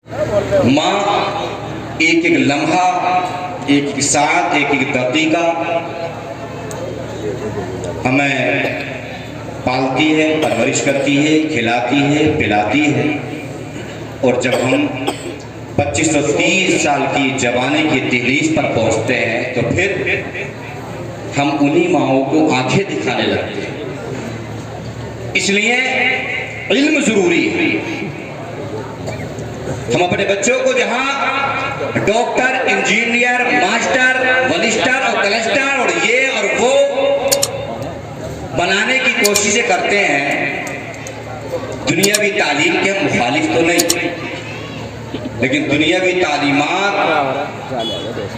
माँ एक एक लम्हा, एक एक साथ, एक एक दकीका हमें पालती है, परवरिश करती है, खिलाती है, पिलाती है। और जब हम 25 और 30 साल की जवानी की दहलीज पर पहुंचते हैं तो फिर हम उन्हीं माँओं को आंखें दिखाने लगते हैं। इसलिए इल्म जरूरी है। हम अपने बच्चों को जहां डॉक्टर, इंजीनियर, मास्टर, वलिस्टर और कलेक्टर और ये और वो बनाने की कोशिशें करते हैं, दुनियावी तालीम के हम मुखालिफ तो नहीं, लेकिन दुनियावी तालीमात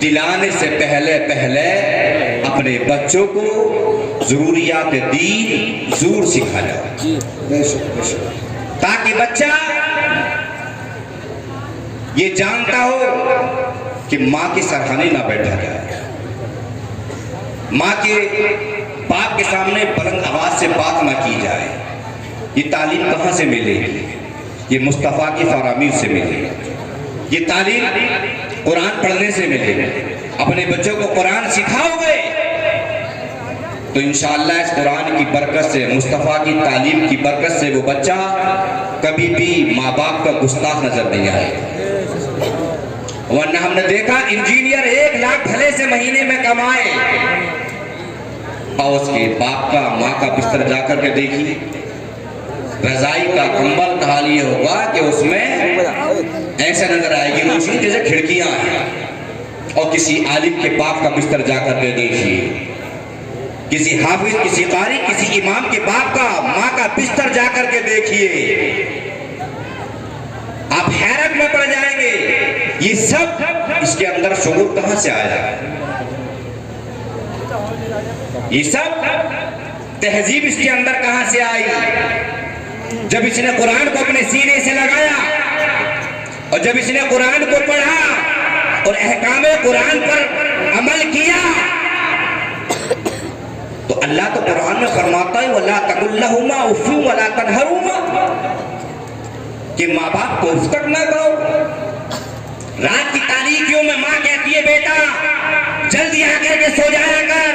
दिलाने से पहले अपने बच्चों को जरूरियात दीन जरूर सिखा जाए, ताकि बच्चा ये जानता हो कि माँ के सरहाने ना बैठा जाए, माँ के बाप के सामने बुलंद आवाज से बात ना की जाए। ये तालीम कहाँ से मिलेगी? ये मुस्तफ़ा की फरामीर से मिलेगी। ये तालीम कुरान पढ़ने से मिलेगी। अपने बच्चों को कुरान सिखाओगे तो इंशाअल्लाह इस कुरान की बरकत से, मुस्तफ़ा की तालीम की बरकत से वो बच्चा कभी भी माँ बाप का गुस्ताख नजर नहीं आएगा। वरना हमने देखा इंजीनियर 1 लाख भले से महीने में कमाए और उसके बाप का, माँ का बिस्तर जाकर के देखिए, रजाई का कंबल का हाल ये होगा कि उसमें ऐसा नजर आएगी रोशनी जैसे खिड़कियां हैं। और किसी आलिम के बाप का बिस्तर जाकर के देखिए, किसी हाफिज, किसी कारी, किसी इमाम के बाप का, माँ का बिस्तर जाकर के देखिए, आप हैरत में पड़ जाएंगे। ये सब इसके अंदर शऊर कहां से आया? ये सब तहजीब इसके अंदर कहां से आई? जब इसने कुरान को अपने सीने से लगाया और जब इसने कुरान को पढ़ा और अहकामे कुरान पर अमल किया तो अल्लाह तो कुरान में फरमाता है वला तकुल्लहुमा उफ़्फ़िन वला तनहरुमा, कि माँ बाप को उफ तक ना कहो। रात की तारीकियों में माँ कहती है बेटा जल्दी आकर के सो जाया कर,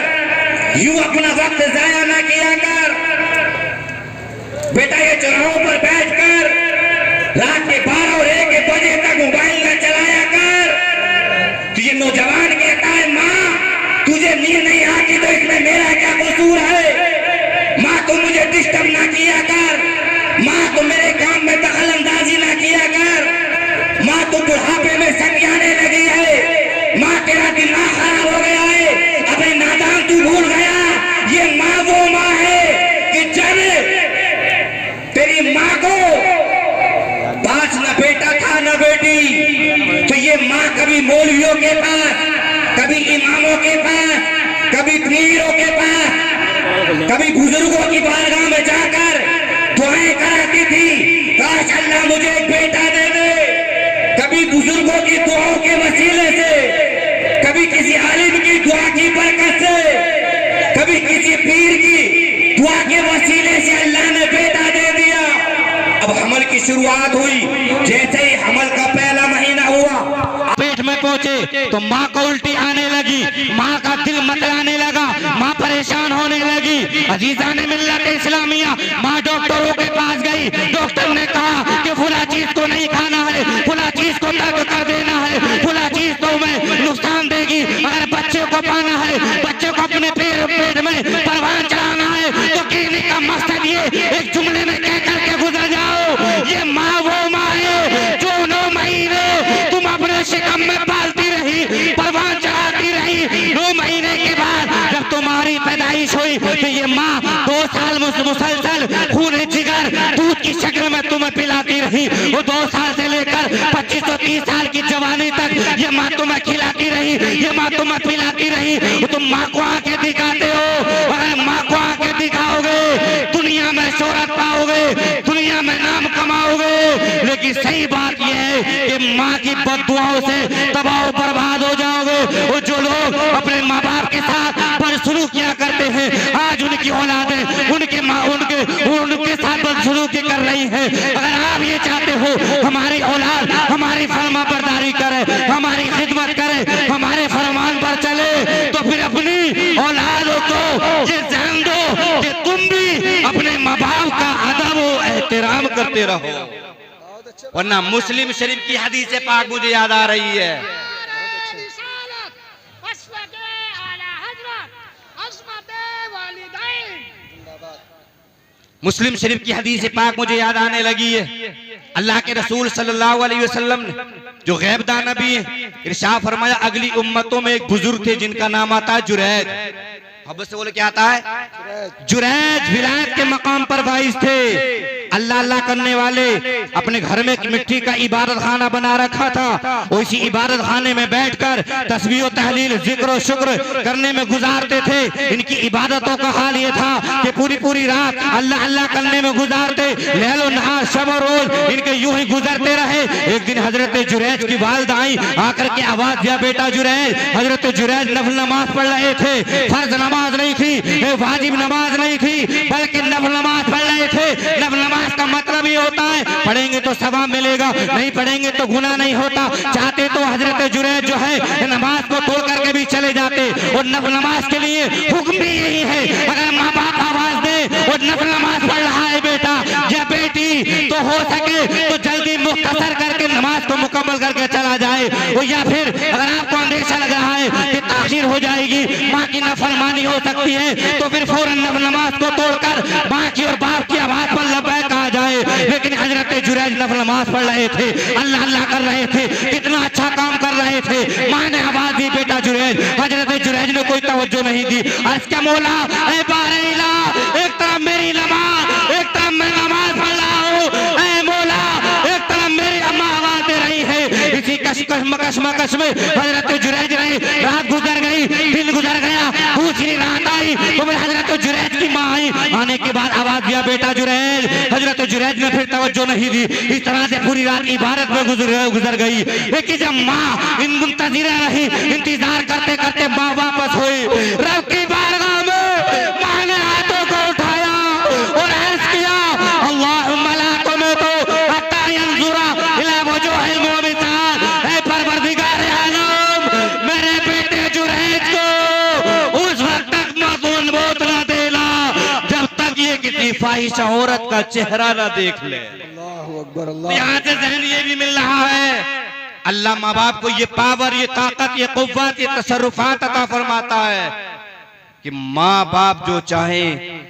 यूं अपना वक्त जाया ना किया कर, बेटा ये चौराहों पर बैठकर रात के 12 और 1 बजे तक मोबाइल ना चलाया कर। तो ये नौजवान कहता है माँ तुझे नींद नहीं आती तो इसमें मेरा क्या कसूर है? माँ तुम मुझे डिस्टर्ब ना किया कर, माँ तुम मेरे काम में दखल अंदाजी ना किया कर, माँ तुम बुढ़ापे में सकियाने लगी है, माँ तेरा दिमाग खराब हो गया है, अपने नादान तू भूल गया। ये माँ वो माँ है कि जब तेरी माँ को पास न बेटा था न बेटी, तो ये माँ कभी मौलवियों के पास, कभी इमामों के पास, कभी पीरों के पास, कभी बुजुर्गों की बारगाह में जाकर दुआएं कराती थी, काश अल्लाह मुझे एक बेटा दे दे। कभी बुजुर्गों की दुआओं के वसीले से, कभी किसी आलिम की दुआ की बरकत से, कभी किसी पीर की दुआ के वसीले से अल्लाह ने बेटा दे दिया। अब हमल की शुरुआत हुई, जैसे ही हमल का पहला महीना हुआ, पेट में पहुंचे तो माँ को उल्टी आने लगी, माँ का दिल मतलाने लगा, माँ परेशान होने लगी। अजीजा ने मिल्लत इस्लामिया, माँ डॉक्टरों के पास गई, डॉक्टर ने कहा कि फुला चीज को नहीं खाना है, फुला चीज को तर्क कर देना है, फुला चीज तो में नुकसान देगी। अगर बच्चे को पाना है, बच्चे को अपने पेट में परवान चढ़ाना है तो कहने का मकसद ये एक जुमले में कह करके गुजर जाओ, ये माँ वो माँ है जो 9 महीने तुम अपने शिकम में पालती रही, परवान चढ़ाती रही। 9 महीने के बाद जब तुम्हारी पैदाइश हुई तो ये माँ 2 साल मुसलसल खून जिगर दूध की शक्ल में तुम्हें पिलाती रही। वो 2 साल से लेकर 25 और 30 साल की जवानी तक ये माँ तुम्हें खिलाती रही, ये माँ तुम्हें पिलाती रही। तुम माँ को आंखें दिखाते हो, अगर माँ को आंखें दिखाओगे दुनिया में शोहरत पाओगे, दुनिया में नाम कमाओगे, लेकिन सही बात यह है कि माँ की बद्दुआओं से तबाह बर्बाद हो जाओगे। वो जो लोग अपने माँ बाप के साथ बदसलूकियां करते हैं, आज उनकी औलादें उनके साथ बदसलूकी कर रही है। अगर आप ये चाहते हो हमारी औलाद, हमारी करते रहो। वरना मुस्लिम शरीफ की हदीस पाक मुझे याद आ रही है। मुस्लिम शरीफ की हदीस पाक मुझे याद आने लगी है। अल्लाह के रसूल सल्लल्लाहु अलैहि वसल्लम ने जो गैबदा नबी है, इरशाद फरमाया अगली उम्मतों में एक बुजुर्ग थे जिनका नाम आता है जुरैज। अब से बोले क्या आता है? जुरैज विलायत के मकाम पर वाइस थे। अल्लाह अल्लाह करने वाले अपने घर में मिट्टी का इबादत खाना बना रखा था। उसी इबादत खाने में बैठकर तस्बीह तहलील जिक्र और शुक्र करने में गुजारते थे। इनकी इबादतों का हाल ये था कि पूरी पूरी रात अल्लाह अल्लाह करने में गुजारते, लैलो नहार शब और रोज इनके यूं ही गुजरते रहे। एक दिन हजरत जुरैज की वालिदा आई, आकर के आवाज दिया, बेटा जुरैज। हजरत जुरैज नफल नमाज पढ़ रहे थे। फर्ज नमाज नहीं थी, वाजिब नमाज नहीं थी, बल्कि नफल नमाज पढ़ रहे थे। नफल नमाज का मतलब ये होता है पढ़ेंगे तो सवाब मिलेगा, नहीं पढ़ेंगे तो गुनाह नहीं होता। चाहते तो हजरत जुरैज जो है नमाज को तोड़ करके भी चले जाते। और नफल नमाज के लिए हुक्म भी यही है, अगर माँ बाप आवाज दे और नफल नमाज पढ़ रहा है बेटा या बेटी, तो हो सके तो जल्दी मुख्तसर करके नमाज को मुकम्मल करके चला जाए। और या फिर अगर आपको अंदेशा लग रहा है कि ताखीर हो जाएगी, माँ की नफरमानी हो सकती है, तो फिर फौरन नफल नमाज को तोड़कर माँ की और बाप की आवाज पर लब्बैक कहा जाए। लेकिन हजरत जुरैज नफल नमाज पढ़ रहे थे, अल्लाह अल्लाह कर रहे थे, कितना अच्छा काम कर रहे थे। माँ ने आवाज दी, बेटा जुरैज। हजरत जुरैज ने कोई तवज्जो नहीं दी। अर्ज क्या मौला, ऐ बारेला, एक तरफ मेरी नमाज, एक तरफ मैं नमाज पढ़ रहा हूँ। ऐ मौला, एक तरफ मेरी अम्मा आवाज दे रही है। इसी कशमकश मकश में हजरत जुरैज रही, रात गुजर गई, दिन गुजर गया, दूसरी रात आई तो फिर हजरत जुरैज की माँ आई। आने के बाद आवाज दिया, बेटा जुरैज। हजरत जुरैज ने फिर तवज्जो नहीं दी। इस तरह से पूरी रात इबादत में गुजर गई। लेकिन जब माँ इन मुंतजिरा रही, इंतजार करते करते माँ वापस हुई। रब की बारगाह में माँ ने हाथों को उठाया और अर्ज किया, अल्लाहुम्मा ला तुमीतु हत्ता यंजुरा इला वजूहिल मुमितात। ऐ परवरदिगार आलम, मेरे बेटे जुरैज को उस वक्त तक मौत न देना जब तक ये किसी फाहिशा औरत का चेहरा ना देख ले। यहाँ से जहन ये भी मिल रहा है, अल्लाह माँ बाप को ये पावर, ये ताकत, ये कुव्वत, ये तसर्रुफात अता फरमाता है कि माँ बाप जो चाहे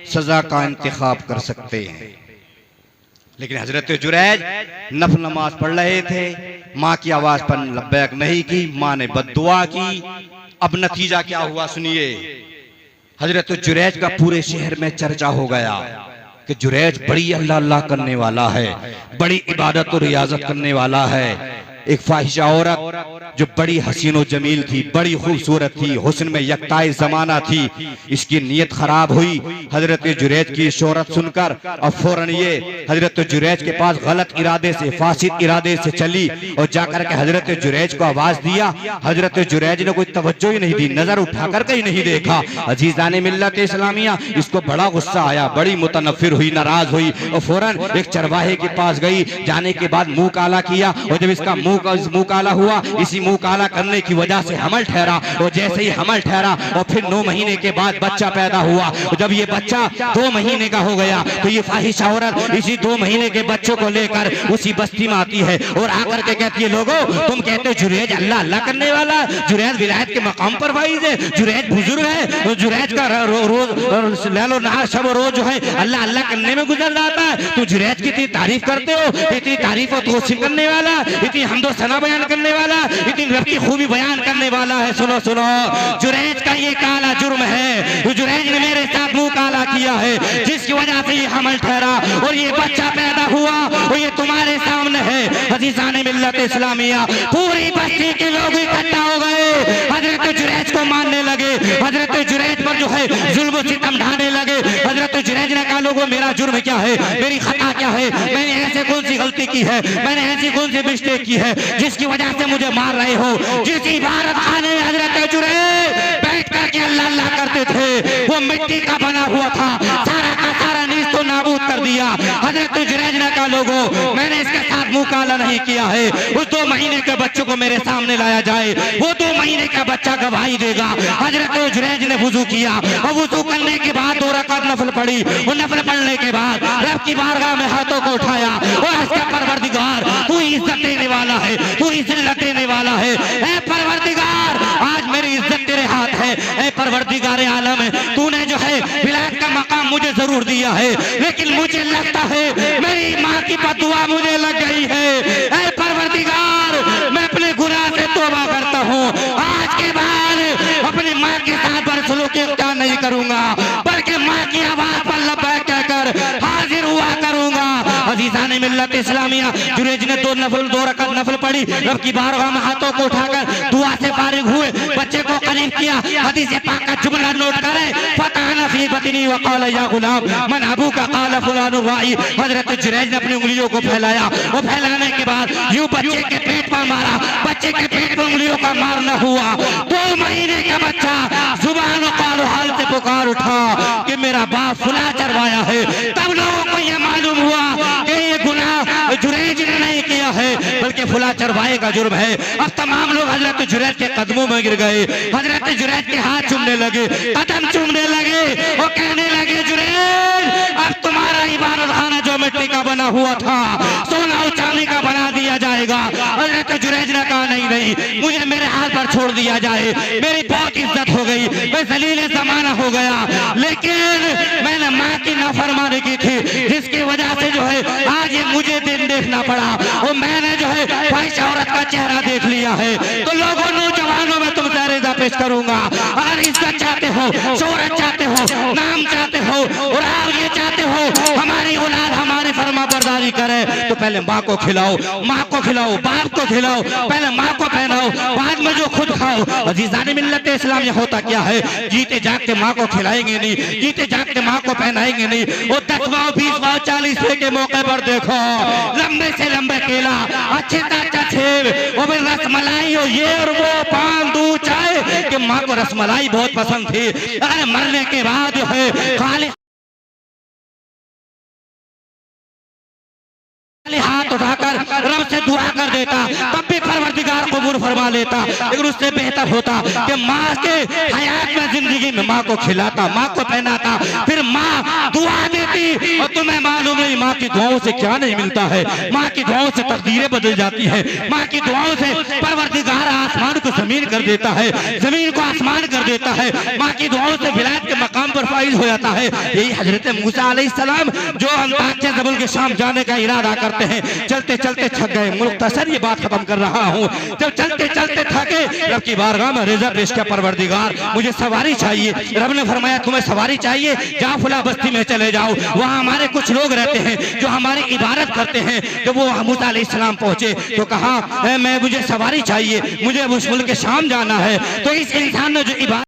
सजा का इंतखाब कर सकते हैं। लेकिन हजरत जुरैज नफल नमाज पढ़ रहे थे, माँ की आवाज पर लब्बैक नहीं की, माँ ने बद्दुआ की। अब नतीजा क्या हुआ सुनिए। हजरत जुरैज का पूरे शहर में चर्चा हो गया कि जुरैज बड़ी अल्लाह अल्लाह करने वाला है, बड़ी इबादत और रियाजत करने वाला है। एक फाहिशा औरत जो बड़ी हसीन और जमील थी, बड़ी खूबसूरत थी, हुस्न में यकताई जमाना थी, इसकी नीयत खराब हुई। हजरत जुरैज की शोहरत सुनकर और फौरन ये हजरत जुरैज के पास गलत इरादे से, फासिद इरादे से चली और जाकर के हजरत जुरैज को आवाज दिया। हजरत जुरैज ने कोई तवज्जो ही नहीं दी, नजर उठाकर के ही नहीं देखा। अजीजाने मिल्लत इस्लामिया, इसको बड़ा गुस्सा आया, बड़ी मुतनफिर हुई, नाराज हुई और फौरन एक चरवाहे के पास गई। जाने के बाद मुंह काला किया और जब इसका मुंह काला हुआ, इसी मुंह काला करने की वजह से हमल ठहरा और जैसे ही हमल ठहरा और फिर 9 महीने के बाद बच्चा पैदा हुआ। जब ये बच्चा 2 महीने का हो गया तो ये फाहिशा औरत इसी 2 महीने के बच्चों को लेकर उसी बस्ती में आती है और आकर के कहती है, लोगो तुम कहते हो जुरैज अल्लाह अल्लाह करने वाला, जुरैज विलायत के मकाम पर वाइज है, जुरैज बुजुर्ग है, जुरैज का रोज लैलो नहार शब रोज जो है अल्लाह अल्लाह करने में गुजर जाता है। तुम जुरैज की इतनी तारीफ करते हो, इतनी तारीफ और तौसीफ करने वाला, इतनी हमदो सना बयान करने वाला, इतनी रब की खूबी बयान करने वाला है। सुनो सुनो, जुरैज का ये काला जुर्म है, जुरैज ने मेरे साथ मुंह काला किया है, जिसकी वजह से ये हमल ठहरा और ये बच्चा पैदा हुआ और ये तुम्हारे सामने है। अजीज़ाने मिल्लत इस्लामिया, पूरी बस्ती के लोग इकट्ठा हो गए, हजरत जुरैज को मानने लगे, हजरत जुरैज पर जो है जुल्म सितम ढाने लगे। हजरत जुरैज ने कहा, लोगों मेरा जुर्म क्या है, मेरी खता क्या है, मैंने ऐसे कौन सी गलती की है, मैंने ऐसी कौन सी मिस्टेक की है जिसकी वजह से मुझे मार रहे हो। जिस इबादत खाने में हजरत जुरैज बैठ करके अल्लाह अल्लाह करते थे वो मिट्टी का बना हुआ था, सारा का सारा नीज तो नाबूद कर दिया। दिया। हजरत जुरैज ने कहा लोगों मैंने इसके साथ मुंह काला नहीं किया है, उस 2 महीने के बच्चों को मेरे सामने लाया जाए, वो 2 महीने का बच्चा गवाही देगा। हजरत जुरैज ने वुजू किया और वुजू करने के बाद 2 रकात नफल पढ़ी। वो नफल पढ़ने के बाद रब की बारगाह में हाथों को उठाया और इसका परवरदिगार तू इज्जत देने वाला है, तू इज्जत देने वाला है। ऐ परवरदिगार आज मेरी इज्जत तेरे हाथ है। ऐ परवरदिगार आलम तूने जो है विलायत का मकाम मुझे जरूर दिया है, लेकिन मुझे लगता है मेरी माँ की बददुआ मुझे लग गई है। ऐ परवरदिगार मैं अपने गुनाह से तौबा करता हूँ, आज के बाद अपनी माँ के साथ बदसलूकी इख्तियार नहीं करूंगा, बल्कि माँ की आवाज पर लब्बैक कहकर हाजिर हुआ करूंगा। अजीजान मिल्लत इस्लामिया जुरैज ने 2 रकात नफल पढ़ी, रब की बारगाह में हाथों को उठाकर दुआ से फारिग हुए, बच्चे को करीब किया। हदीस पाक का जुमला नोट करें, फताना फी बतनी वक़ाल या गुलाम मन अबूका क़ाल फलान राई। हजरत जुरैज ने अपनी उंगलियों को फैलाया, वो फैलाने के बाद यूं बच्चे के पेट पर मारा, बच्चे के पेट पर उंगलियों का मारना हुआ। 2 महीने का बच्चा जुबान क़ाल हाल से पुकार उठा कि मेरा बाप फुला चरवाया है। तब लोगों को यह मालूम हुआ कि ये गुनाह जुरैज ने नहीं किया है, बल्कि फुला चरवाए का जुर्म है। अब तमाम लोग हजरत जुरैज के कदमों में गिर गए, हजरत जुरैज के हाथ चूमने लगे, कदम चूमने लगे, वो कहने लगे जुरैज अब तुम्हारा इबादत खाना जो मिट्टी का बना हुआ था सोना और चांदी का बना दिया जाएगा। हजरत जुरैज ने कहा नहीं नहीं, मुझे मेरे हाथ पर छोड़ दिया जाए, मेरी बहुत इज्जत हो गई, मैं जलील ज़माना हो गया, लेकिन मैंने माँ की नाफरमानी की थी जिसकी वजह से जो है आज ये मुझे दिन देखना पड़ा और मैंने जो है ख्वाहिश औरत का चेहरा देख लिया है। तो लोगों नौजवानों में तुमसे रिज़ा पेश करूंगा, अगर इज्जत चाहते हो, शोहरत चाहते हो, नाम चाहते हो और आप ये चाहते हो हमारी औलाद हमारी फरमाबरदारी करे, तो पहले माँ को खिलाओ, माँ को खिलाओ, बाप को खिलाओ, पहले माँ को पहनाओ, बाद में जो खुद खाओ। अजीज़ान मिल्लत इस्लाम ये होता क्या है, जीते जागते माँ को खिलाएंगे नहीं, जीते जागते माँ को पहनाएंगे नहीं। वो 10 पाव 20 पाव 40 के मौके पर देखो लंबे से लंबे केला, अच्छे से अच्छा सेब, वो भी रसमलाई हो ये और वो, पान दूध चाय, कि माँ को रसमलाई बहुत पसंद थी। अरे मरने के बाद जो है खाली हाथ उठाकर रब से दुआ कर देता, तब भी परवरदिगार कबूल फरमा लेता। लेकिन उससे बेहतर होता कि माँ के हयात में जिंदगी में माँ को खिलाता, माँ को पहनाता, फिर माँ दुआ देती। और तुम्हें मालूम नहीं माँ की दुआओं से क्या नहीं मिलता है, माँ की दुआओं से तकदीरें बदल जाती है, माँ की दुआओं से परवरदिगार आसमान को जमीन कर देता है, जमीन को आसमान कर देता है, माँ की दुआओं से विलायत के मकाम पर फाइज हो जाता है। यही हजरत मूसा अलैहिस्सलाम जो अंताकिया जबल के शाम जाने का इरादा करते हैं, चलते चलते थक गए। मुख्तसर ये बात खत्म कर रहा हूँ, जब चलते चलते थके रब की बारगाह में रिज़ा पेश किया, परवरदिगार मुझे सवारी चाहिए। रब ने फरमाया तुम्हें सवारी चाहिए, जाओ फला बस्ती में चले जाओ, वहाँ हमारे कुछ लोग रहते हैं जो हमारी इबादत करते हैं। जब वो मूसा अलैहिस्सलाम पहुंचे तो कहा मैं मुझे सवारी चाहिए, मुझे उस मुल्क के शाम जाना है। तो इस इंसान ने जो इबादत